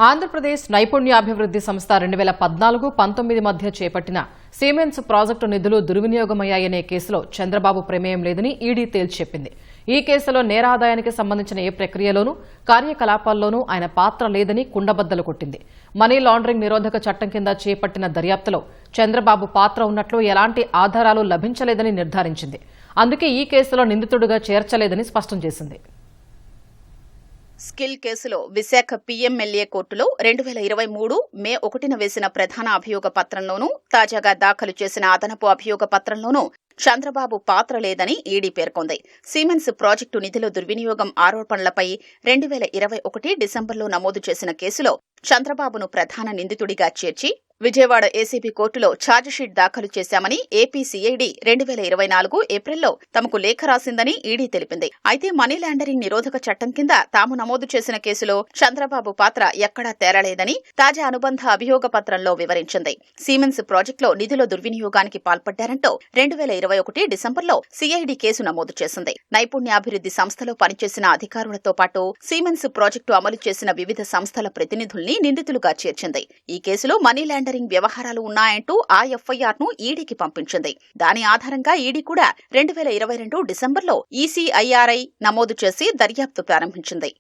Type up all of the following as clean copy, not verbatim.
ఆంధ్రప్రదేశ్ నైపుణ్యాభివృద్ధి సంస్థ 2014-19 మధ్య చేపట్టిన సిమెన్స్ ప్రాజెక్టు నిధులు దుర్వినియోగమయ్యాయనే కేసులో చంద్రబాబు ప్రమేయం లేదని ఈడీ తేల్చెప్పింది. ఈ కేసులో నేరాదాయానికి సంబంధించిన ఏ ప్రక్రియలోనూ కార్యకలాపాల్లోనూ ఆయన పాత్ర లేదని కుండబద్దలు కొట్టింది. మనీ లాండరింగ్ నిరోధక చట్టం కింద చేపట్టిన దర్యాప్తులో చంద్రబాబు పాత్ర ఉన్నట్లు ఎలాంటి ఆధారాలు లభించలేదని నిర్ధారించింది. అందుకే ఈ కేసులో నిందితుడిగా చేర్చలేదని స్పష్టం చేసింది. స్కిల్ కేసులో విశాఖ పీఎంఎల్ఏ కోర్టులో 2023 మే 1న వేసిన ప్రధాన అభియోగ పత్రంలోనూ తాజాగా దాఖలు చేసిన అదనపు అభియోగ పత్రంలోనూ చంద్రబాబు పాత్ర లేదని ఈడీ పేర్కొంది. సిమెన్స్ ప్రాజెక్టు నిధుల దుర్వినియోగం ఆరోపణలపై 2021 డిసెంబర్లో నమోదు చేసిన కేసులో చంద్రబాబును ప్రధాన నిందితుడిగా చేర్చి విజయవాడ ఏసీబీ కోర్టులో ఛార్జిషీట్ దాఖలు చేశామని ఏపీ సీఐడీ 2024 ఏప్రిల్లో తమకు లేఖ రాసిందని ఈడీ తెలిపింది. అయితే మనీ లాండరింగ్ నిరోధక చట్టం కింద తాము నమోదు చేసిన కేసులో చంద్రబాబు పాత్ర ఎక్కడా తేరలేదని తాజా అనుబంధ అభియోగ పత్రంలో వివరించింది. సిమెన్స్ ప్రాజెక్టులో నిధుల దుర్వినియోగానికి పాల్పడ్డారంటూ 2021 డిసెంబర్లో సీఐడీ కేసు నమోదు చేసింది. నైపుణ్యాభివృద్ధి సంస్థలో పనిచేసిన అధికారులతో పాటు సిమెన్స్ ప్రాజెక్టు అమలు చేసిన వివిధ సంస్థల ప్రతినిధుల్ని నిందితులుగా చేర్చింది. ఈ కేసులో మనీ లాండరింగ్ వ్యవహారాలు ఉన్నాయంటూ ఆ ఎఫ్ఐఆర్ ను ఈడీకి పంపించింది. దాని ఆధారంగా ఈడీ కూడా 2022 డిసెంబర్లో ఈసీఐఆర్ఐ నమోదు చేసి దర్యాప్తు ప్రారంభించింది.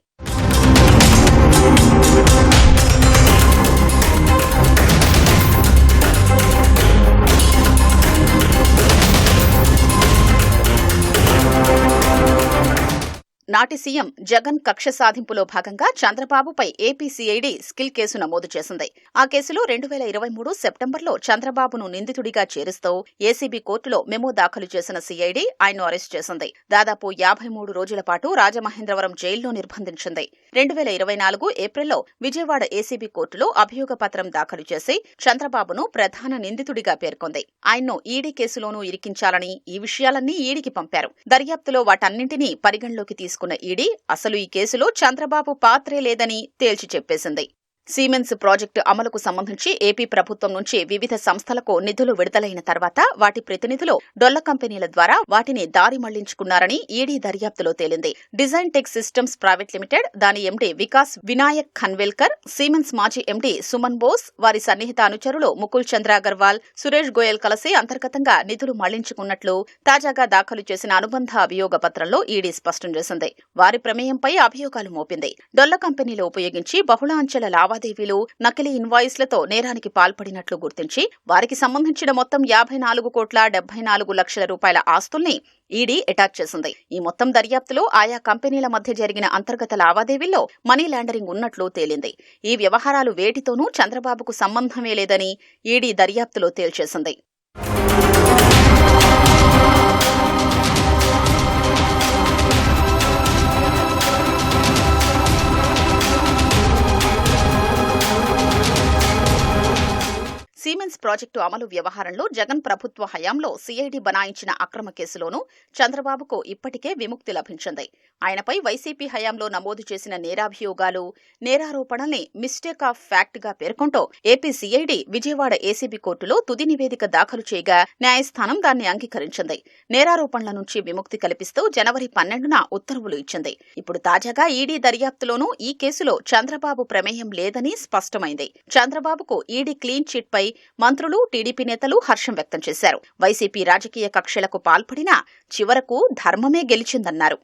నాటి సీఎం జగన్ కక్ష సాధింపులో భాగంగా చంద్రబాబుపై ఏపీ సీఐడీ స్కిల్ కేసు నమోదు చేసింది. ఆ కేసులో 2023 సెప్టెంబర్లో చంద్రబాబును నిందితుడిగా చేరుస్తూ ఏసీబీ కోర్టులో మెమో దాఖలు చేసిన సీఐడీ ఆయన్ను అరెస్ట్ చేసింది. దాదాపు 53 రోజుల పాటు రాజమహేంద్రవరం జైల్లో నిర్బంధించింది. 2024 ఏప్రిల్లో విజయవాడ ఏసీబీ కోర్టులో అభియోగ పత్రం దాఖలు చేసి చంద్రబాబును ప్రధాన నిందితుడిగా పేర్కొంది. ఆయన్ను ఈడీ కేసులోనూ ఇరికించాలని ఈ విషయాలన్నీ ఈడీకి పంపారు. దర్యాప్తులో వాటన్నింటినీ పరిగణలోకి తీసుకున్న ఈడీ అసలు ఈ కేసులో చంద్రబాబు పాత్రే లేదని తేల్చి చెప్పేసింది. సిమెన్స్ ప్రాజెక్టు అమలుకు సంబంధించి ఏపీ ప్రభుత్వం నుంచి వివిధ సంస్థలకు నిధులు విడుదలైన తర్వాత వాటి ప్రతినిధులు డొల్ల కంపెనీల ద్వారా వాటిని దారి మళ్లించుకున్నారని ఈడీ దర్యాప్తులో తేలింది. Design tech systems private limited, దాని ఎండీ వికాస్ వినాయక్ ఖన్వేల్కర్, సిమెన్స్ మాజీ ఎండీ సుమన్ బోస్, వారి సన్నిహిత అనుచరులు ముకుల్ చంద్ర అగర్వాల్, సురేష్ గోయల్ కలిసి అంతర్గతంగా నిధులు మళ్లించుకున్నట్లు తాజాగా దాఖలు చేసిన అనుబంధ అభియోగ పత్రంలో ఈడీ స్పష్టం చేసింది. వారి ప్రమేయంపై అభియోగాలు మోపింది. డొల్ల కంపెనీలు ఉపయోగించి బహుళ అంచెల లావాదేవీలు, నకిలీ ఇన్వాయిస్లతో నేరానికి పాల్పడినట్లు గుర్తించి వారికి సంబంధించిన మొత్తం 54,74,00,000 రూపాయల ఆస్తుల్ని ఈడీ అటాచ్ చేసింది. ఈ మొత్తం దర్యాప్తులో ఆయా కంపెనీల మధ్య జరిగిన అంతర్గత లావాదేవీల్లో మనీ లాండరింగ్ ఉన్నట్లు తేలింది. ఈ వ్యవహారాలు వేటితోనూ చంద్రబాబుకు సంబంధమే లేదని ఈడీ దర్యాప్తులో తేల్చేసింది. సిమెన్స్ ప్రాజెక్టు అమలు వ్యవహారంలో జగన్ ప్రభుత్వ హయాంలో సీఐడీ బనాయించిన అక్రమ కేసులోనూ చంద్రబాబుకు ఇప్పటికే విముక్తి లభించింది. ఆయనపై వైసీపీ హయాంలో నమోదు చేసిన నేరాభియోగాలు, నేరారోపణల్ని మిస్టేక్ ఆఫ్ ఫ్యాక్ట్ గా పేర్కొంటూ ఏపీ సీఐడీ విజయవాడ ఏసీబీ కోర్టులో తుది నివేదిక దాఖలు చేయగా న్యాయస్థానం దాన్ని అంగీకరించింది. నేరారోపణల నుంచి విముక్తి కల్పిస్తూ జనవరి 12న ఉత్తర్వులు ఇచ్చింది. ఇప్పుడు తాజాగా ఈడీ దర్యాప్తులోనూ ఈ కేసులో చంద్రబాబు ప్రమేయం లేదని స్పష్టమైంది. చంద్రబాబుకు ఈడీ క్లీన్ చిట్ పై మంత్రులు, టీడీపీ నేతలు హర్షం వ్యక్తం చేశారు. వైసీపీ రాజకీయ కక్షలకు పాల్పడినా చివరకు ధర్మమే గెలిచిందన్నారు.